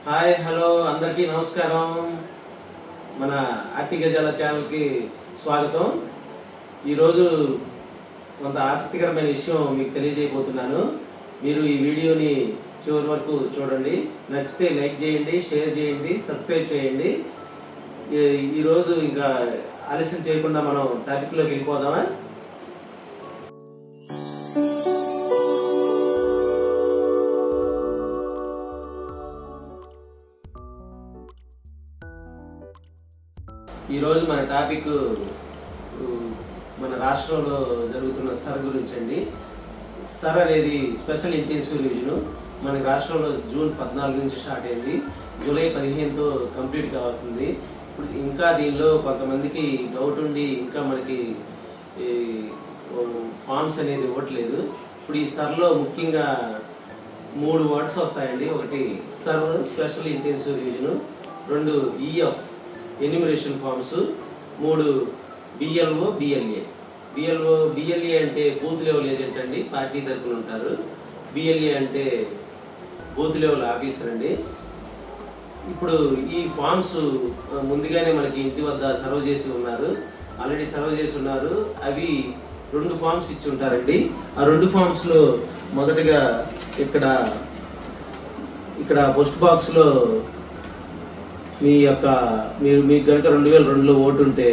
Hi hello అందరికీ నమస్కారం. మన ఆర్టి గజాల ఛానల్కి స్వాగతం. ఈరోజు కొంత ఆసక్తికరమైన విషయం మీకు తెలియజేయబోతున్నాను. మీరు ఈ వీడియోని చివరి వరకు చూడండి. నచ్చితే లైక్ చేయండి, షేర్ చేయండి, సబ్స్క్రైబ్ చేయండి. ఈరోజు ఇంకా ఆలస్యం చేయకుండా మనం టాపిక్లోకి వెళ్ళిపోదామా? ఈరోజు మన టాపిక్ మన రాష్ట్రంలో జరుగుతున్న సర్ గురించి అండి. సర్ అనేది స్పెషల్ ఇంటెన్సివ్ రివిజన్ మన రాష్ట్రంలో జూన్ 14 నుంచి స్టార్ట్ అయింది. జూలై 15తో కంప్లీట్ కావాల్సింది. ఇప్పుడు ఇంకా దీనిలో కొంతమందికి డౌట్ ఉండి ఇంకా మనకి ఫామ్స్ అనేది ఇవ్వట్లేదు. ఇప్పుడు ఈ సర్లో ముఖ్యంగా 3 వర్డ్స్ వస్తాయండి. ఒకటి sir special intensive revision, 2 EF enumeration forms, 3 BLO BLA. BLA అంటే బూత్ లెవెల్ ఏజెంట్ అండి, పార్టీ తరపున ఉంటారు. బిఎల్ఏ అంటే బూత్ లెవెల్ ఆఫీసర్ అండి. ఇప్పుడు ఈ ఫామ్స్ ముందుగానే మనకి ఇంటి వద్ద సర్వ్ చేసి ఉన్నారు, ఆల్రెడీ సర్వ్ చేసి ఉన్నారు. అవి 2 ఫామ్స్ ఇచ్చి ఉంటారండి. ఆ 2 ఫామ్స్లో మొదటగా ఇక్కడ పోస్ట్ బాక్స్లో మీకు కనుక 2002లో ఓటు ఉంటే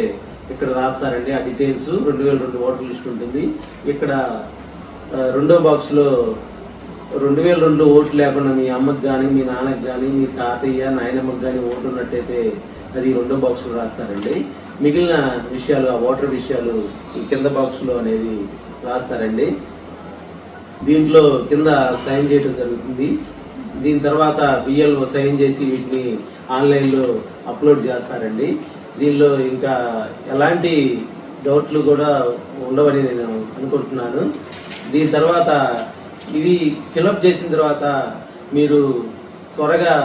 ఇక్కడ రాస్తారండి. ఆ డీటెయిల్స్ 2002 ఓటర్ లిస్ట్ ఉంటుంది. ఇక్కడ రెండో బాక్స్లో 2002 ఓటు లేకుండా మీ అమ్మకి కానీ, మీ నాన్నకి కానీ, మీ తాతయ్య నాయనమ్మకి కానీ ఓటు ఉన్నట్టయితే అది రెండో బాక్స్లో రాస్తారండి. మిగిలిన విషయాలు, ఆ ఓటర్ విషయాలు ఈ కింద బాక్స్లో అనేది రాస్తారండి. దీంట్లో కింద సైన్ చేయడం జరుగుతుంది. దీని తర్వాత బిఎల్ఓ సైన్ చేసి వీటిని ఆన్లైన్లో అప్లోడ్ చేస్తారండి. దీనిలో ఇంకా ఎలాంటి డౌట్లు కూడా ఉండవని నేను అనుకుంటున్నాను. దీని తర్వాత ఇవి ఫిలప్ చేసిన తర్వాత మీరు త్వరగా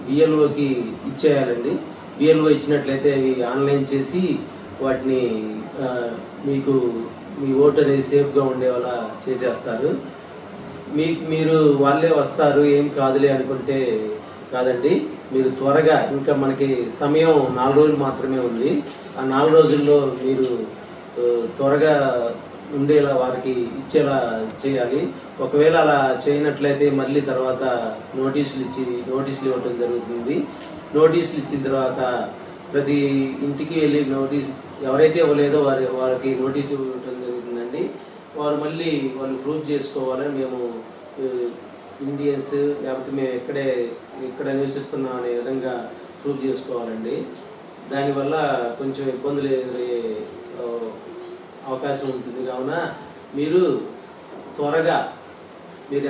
బిఎల్ఓకి ఇచ్చేయాలండి. బిఎల్ఓ ఇచ్చినట్లయితే అవి ఆన్లైన్ చేసి వాటిని మీకు మీ ఓటు అనేది సేఫ్గా ఉండేలా చేసేస్తారు. మీరు వాళ్ళే వస్తారు ఏం కాదులే అనుకుంటే కాదండి. మీరు త్వరగా, ఇంకా మనకి సమయం 4 రోజులు మాత్రమే ఉంది. ఆ 4 రోజుల్లో మీరు త్వరగా ఉండేలా వారికి ఇచ్చేలా చేయాలి. ఒకవేళ అలా చేయనట్లయితే మళ్ళీ తర్వాత నోటీసులు ఇవ్వడం జరుగుతుంది. నోటీసులు ఇచ్చిన తర్వాత ప్రతి ఇంటికి వెళ్ళి ఎవరైతే ఇవ్వలేదో వారికి నోటీసు ఇవ్వడం జరుగుతుందండి. వారు మళ్ళీ ప్రూవ్ చేసుకోవాలని, మేము ఇండియన్స్ లేకపోతే మేము ఇక్కడ నివసిస్తున్నాం అనే విధంగా ప్రూవ్ చేసుకోవాలండి. దానివల్ల కొంచెం ఇబ్బందులు ఎదురయ్యే అవకాశం ఉంటుంది. కావున మీరు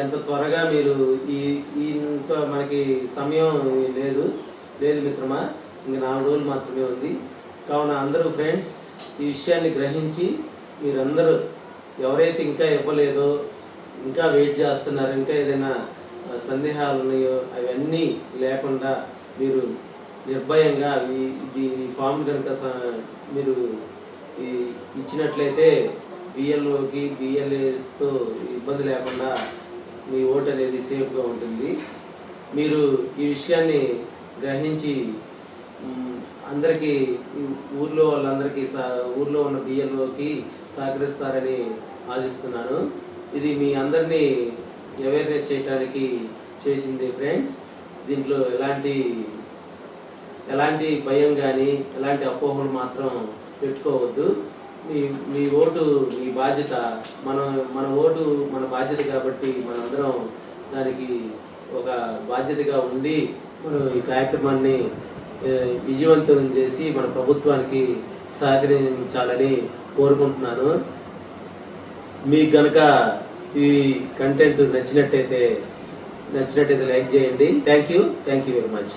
ఎంత త్వరగా మీరు ఇంకా మనకి సమయం లేదు మిత్రమా, ఇంక 4 రోజులు మాత్రమే ఉంది. కావున అందరూ ఫ్రెండ్స్ ఈ విషయాన్ని గ్రహించి మీరందరూ ఎవరైతే ఇంకా ఇవ్వలేదో, ఇంకా వెయిట్ చేస్తున్నారు, ఇంకా ఏదైనా సందేహాలు ఉన్నాయో అవన్నీ లేకుండా మీరు నిర్భయంగా ఈ ఫామ్ కనుక మీరు ఇచ్చినట్లయితే బిఎల్ఓకి బిఎల్ఏస్తో ఇబ్బంది లేకుండా మీ ఓటు అనేది సేఫ్గా ఉంటుంది. మీరు ఈ విషయాన్ని గ్రహించి అందరికీ, ఊర్లో వాళ్ళందరికీ, ఊర్లో ఉన్న బిఎల్ఓకి సహకరిస్తారని ఆశిస్తున్నాను. ఇది మీ అందరినీ అవేర్నెస్ చేయడానికి చేసింది ఫ్రెండ్స్. దీంట్లో ఎలాంటి భయం కానీ ఎలాంటి అపోహలు మాత్రం పెట్టుకోవద్దు. మీ ఓటు మీ బాధ్యత. మన ఓటు మన బాధ్యత కాబట్టి మనందరం దానికి ఒక బాధ్యతగా ఉండి మనం ఈ కార్యక్రమాన్ని విజయవంతం చేసి మన ప్రభుత్వానికి సహకరించాలని కోరుకుంటున్నాను. మీకు కనుక ఈ కంటెంట్ నచ్చినట్టయితే లైక్ చేయండి. Thank you very much.